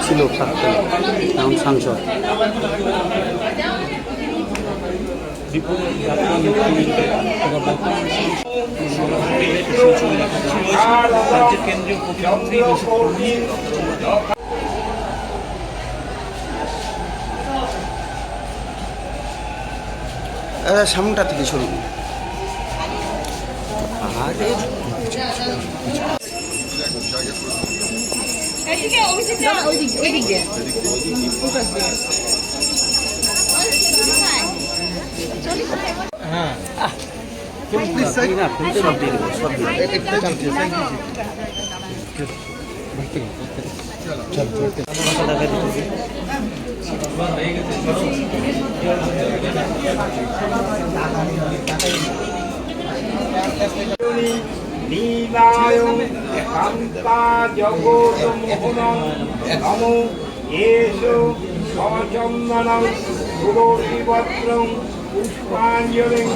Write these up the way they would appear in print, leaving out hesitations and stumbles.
ছিল এখন সাংসদ সামনটা থেকে শুরু নীলায় কান্তা জগৎ মোহনং নমো এষো সচন্দনং তুলসীপত্রং পুষ্পাঞ্জলিং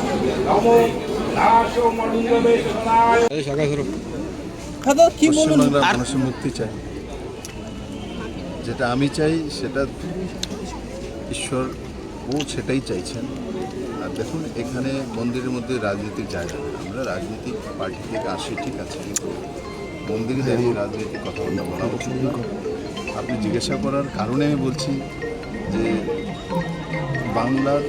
নমো দাসমণ্ডলেশ্বরায়। পশ্চিমবাংলার মানুষের মুক্তি চাই, যেটা আমি চাই সেটা ঈশ্বর ও সেটাই চাইছেন। আর দেখুন, এখানে মন্দিরের মধ্যে রাজনীতির জায়গা নেই। আমরা রাজনৈতিক পার্টি থেকে আসি, ঠিক আছে, কিন্তু মন্দিরে দাঁড়িয়ে রাজনৈতিক কথাবার্তা বলা উচিত না। আপনি জিজ্ঞাসা করার কারণে আমি বলছি যে বাংলার